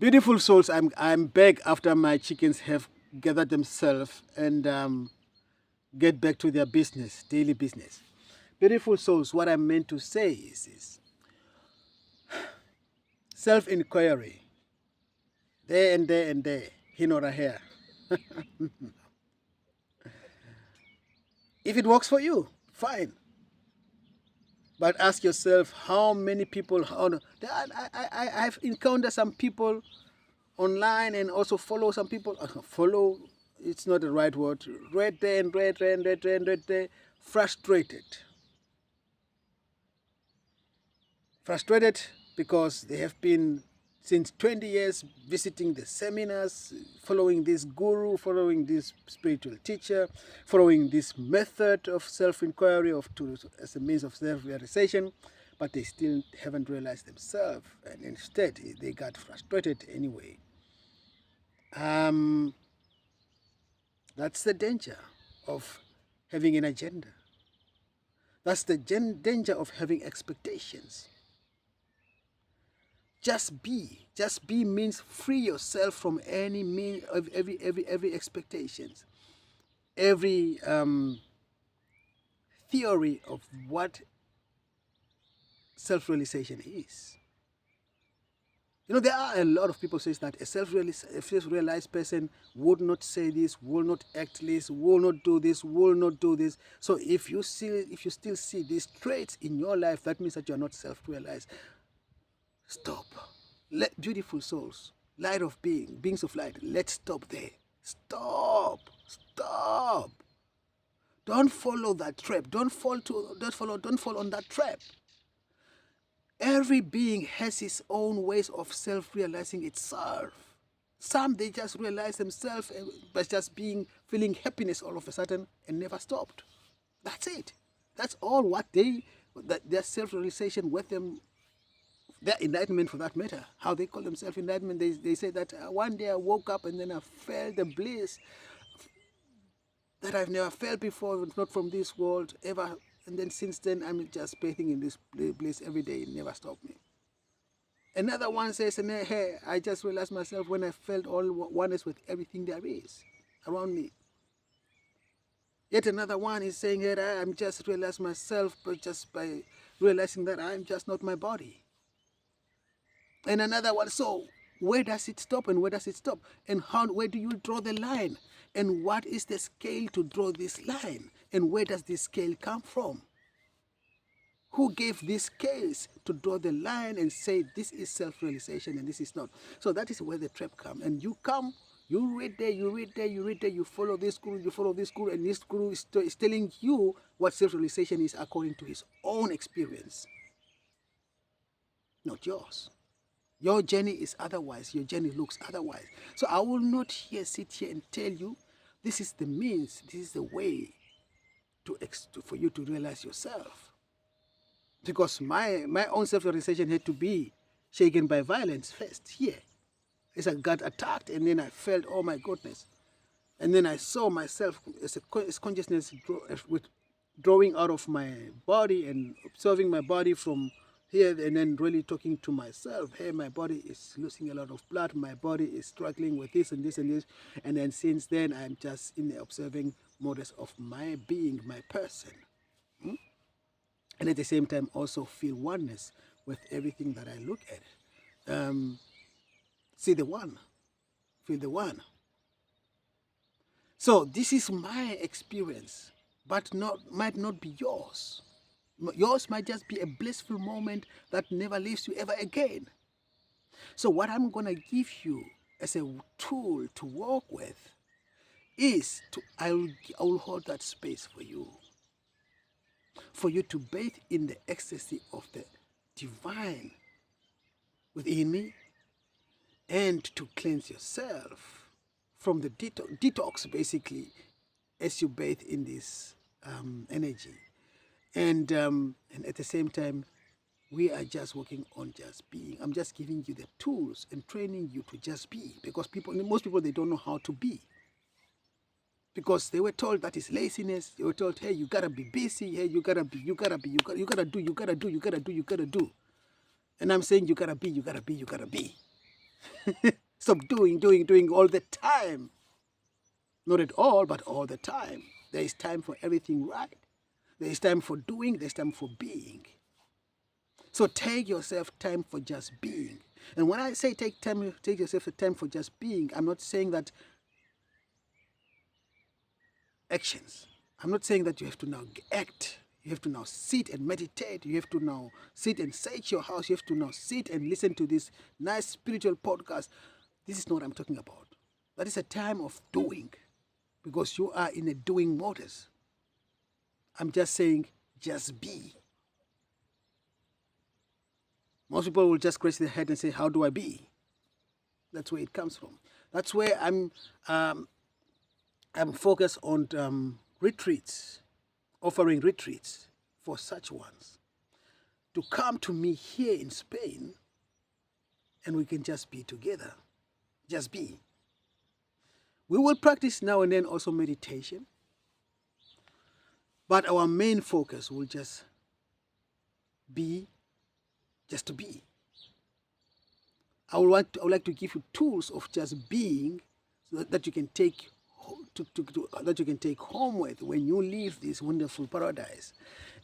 Beautiful souls, I'm back after my chickens have gathered themselves and get back to their business, daily business. Beautiful souls, what I meant to say is self-inquiry. There and there and there, here. If it works for you, fine. But ask yourself how many people, I've encountered some people online and also follow some people, follow, it's not the right word, read there and read there, frustrated. Frustrated because they have been since 20 years visiting the seminars, following this guru, following this spiritual teacher, following this method of self-inquiry as a means of self-realization, but they still haven't realized themselves, and instead they got frustrated anyway. That's the danger of having an agenda. That's the danger of having expectations. Just be means free yourself from any mean of every expectations, every theory of what self-realization is. You know, there are a lot of people say that a self-realized person would not say this, will not act this, will not do this, will not do this. So if you still see these traits in your life, that means that you are not self-realized. Stop. Let beautiful souls, light of being, beings of light, let's stop there. Stop. Don't follow that trap. Don't fall on that trap. Every being has his own ways of self-realizing itself. Some, they just realize themselves by just feeling happiness all of a sudden and never stopped. That's it. That's all what their self-realization with them, their enlightenment for that matter, how they call themselves enlightenment. They say that one day I woke up and then I felt the bliss that I've never felt before, not from this world ever. And then since then, I'm just bathing in this bliss every day. It never stopped me. Another one says, hey, I just realized myself when I felt all oneness with everything there is around me. Yet another one is saying that I'm just realized myself, but just by realizing that I'm just not my body. And another one, so where does it stop and where does it stop? And where do you draw the line? And what is the scale to draw this line? And where does this scale come from? Who gave these scales to draw the line and say this is self-realization and this is not? So that is where the trap comes. And you read there, you follow this guru, and this guru is telling you what self-realization is according to his own experience, not yours. Your journey is otherwise. Your journey looks otherwise. So I will not sit here and tell you this is the means, this is the way for you to realize yourself. Because my own self-realization had to be shaken by violence first here. As I got attacked and then I felt, oh my goodness. And then I saw myself as consciousness drawing out of my body and observing my body from here, and then really talking to myself, hey, my body is losing a lot of blood, my body is struggling with this and this and this. And then since then, I'm just in the observing modus of my being, my person. And at the same time, also feel oneness with everything that I look at. See the one, feel the one. So this is my experience, but might not be yours. Yours might just be a blissful moment that never leaves you ever again. So what I'm going to give you as a tool to work with is I will hold that space for you to bathe in the ecstasy of the divine within me, and to cleanse yourself from the detox basically as you bathe in this energy. And at the same time, we are just working on just being. I'm just giving you the tools and training you to just be, because most people, they don't know how to be. Because they were told that is laziness. They were told, hey, you gotta be busy. Hey, you gotta do. And I'm saying you gotta be. Stop doing all the time. Not at all, but all the time. There is time for everything right. There is time for doing, there's time for being. So take yourself time for just being. And when I say take yourself time for just being, I'm not saying that actions. I'm not saying that you have to now act. You have to now sit and meditate. You have to now sit and search your house. You have to now sit and listen to this nice spiritual podcast. This is not what I'm talking about. That is a time of doing, because you are in a doing modus. I'm just saying, just be. Most people will just scratch their head and say, how do I be? That's where it comes from. That's where I'm focused on retreats, offering retreats for such ones to come to me here in Spain, and we can just be together. Just be. We will practice now and then also meditation, but our main focus will just be, just to be. I would like to give you tools of just being, so that you can take that you can take home with when you leave this wonderful paradise,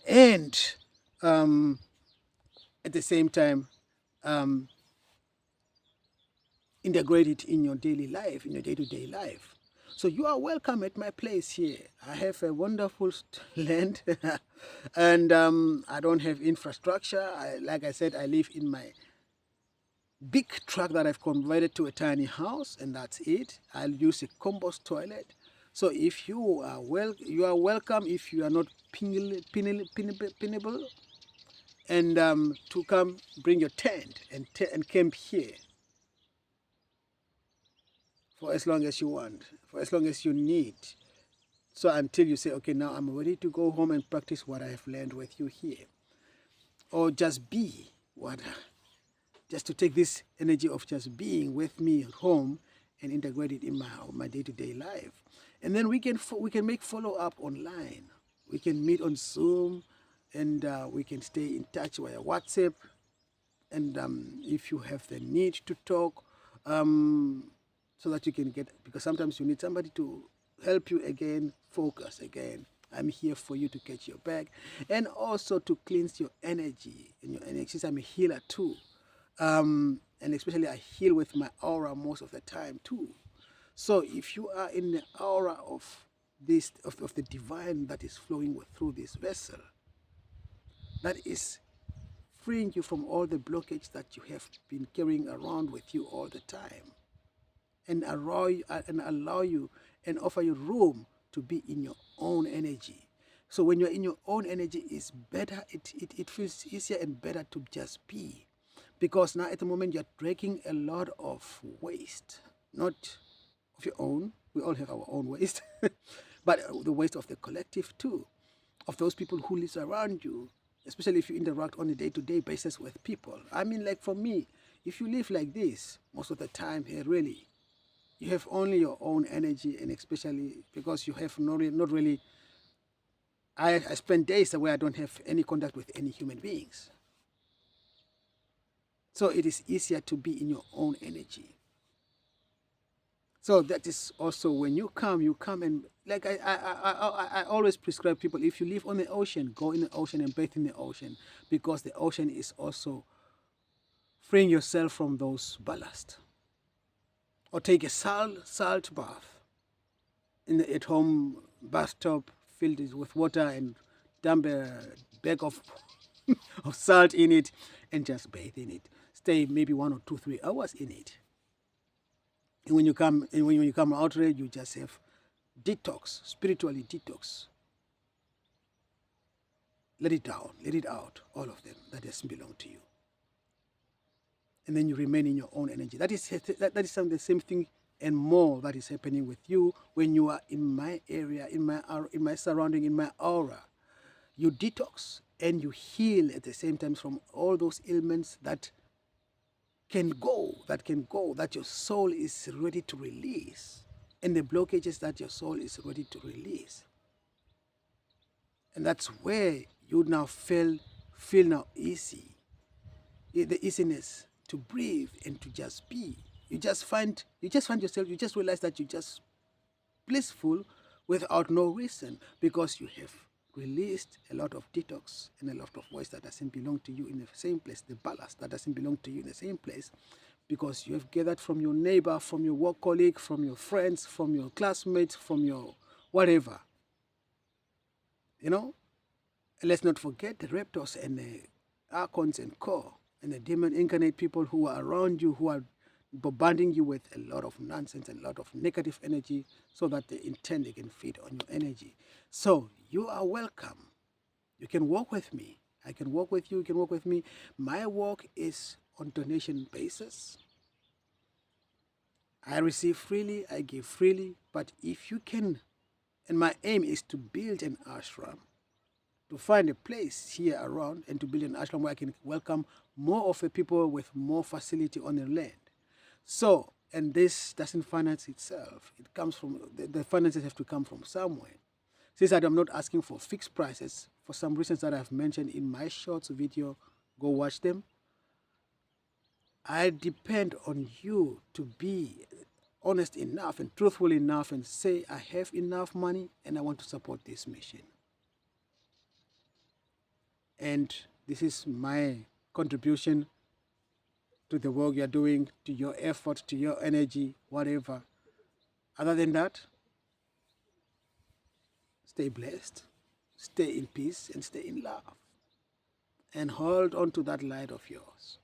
and at the same time integrate it in your daily life, in your day-to-day life. So you are welcome at my place here. I have a wonderful land and I don't have infrastructure. Like I said, I live in my big truck that I've converted to a tiny house, and that's it. I'll use a compost toilet. So if you are welcome. If you are not pinnable, and to come bring your tent and camp here for as long as you want, for as long as you need. So until you say, okay, now I'm ready to go home and practice what I have learned with you here. Or just be just to take this energy of just being with me at home and integrate it in my day-to-day life. And then we can make follow-up online. We can meet on Zoom, and we can stay in touch via WhatsApp. And if you have the need to talk, so that you can get, because sometimes you need somebody to help you again, focus again. I'm here for you to catch your back, and also to cleanse your energy. And your energy, since I'm a healer too, and especially I heal with my aura most of the time too. So if you are in the aura of this of the divine that is flowing through this vessel, that is freeing you from all the blockage that you have been carrying around with you all the time, and allow you and offer you room to be in your own energy. So when you're in your own energy, it's better, it feels easier and better to just be. Because now at the moment you're dragging a lot of waste, not of your own. We all have our own waste, but the waste of the collective too, of those people who live around you, especially if you interact on a day-to-day basis with people. I mean, like for me, if you live like this most of the time here, really, you have only your own energy, and especially because you have not really. I spend days where I don't have any contact with any human beings. So it is easier to be in your own energy. So that is also when you come and like I always prescribe people, if you live on the ocean, go in the ocean and bathe in the ocean, because the ocean is also freeing yourself from those ballast. Or take a salt bath in the at-home bathtub, filled it with water, and dump a bag of of salt in it and just bathe in it. Stay maybe 1 or 2, 3 hours in it. And when you come out there, you just have detox, spiritually detox. Let it down, let it out, all of them that doesn't belong to you. And then you remain in your own energy. That is the same thing and more that is happening with you when you are in my area, in my surrounding, in my aura. You detox and you heal at the same time from all those ailments that can go, that your soul is ready to release, and the blockages that your soul is ready to release. And that's where you now feel now easy, the easiness to breathe and to just be. You just find yourself, you just realize that you're just blissful without no reason, because you have released a lot of detox and a lot of voice that doesn't belong to you in the same place, the ballast that doesn't belong to you in the same place, because you have gathered from your neighbor, from your work colleague, from your friends, from your classmates, from your whatever. You know? And let's not forget the raptors and the archons and core and the demon incarnate people who are around you, who are bombarding you with a lot of nonsense and a lot of negative energy, so that they intend they can feed on your energy. So you are welcome. You can work with me. I can work with you. You can work with me. My work is on donation basis. I receive freely, I give freely. But if you can, and my aim is to build an ashram, to find a place here around and to build an ashram where I can welcome more of the people with more facility on the land. So, and this doesn't finance itself. It comes from, the finances have to come from somewhere. Since I'm not asking for fixed prices, for some reasons that I've mentioned in my shorts video, go watch them. I depend on you to be honest enough and truthful enough and say, I have enough money and I want to support this mission. And this is my contribution to the work you're doing, to your effort, to your energy, whatever. Other than that, stay blessed, stay in peace, and stay in love. And hold on to that light of yours.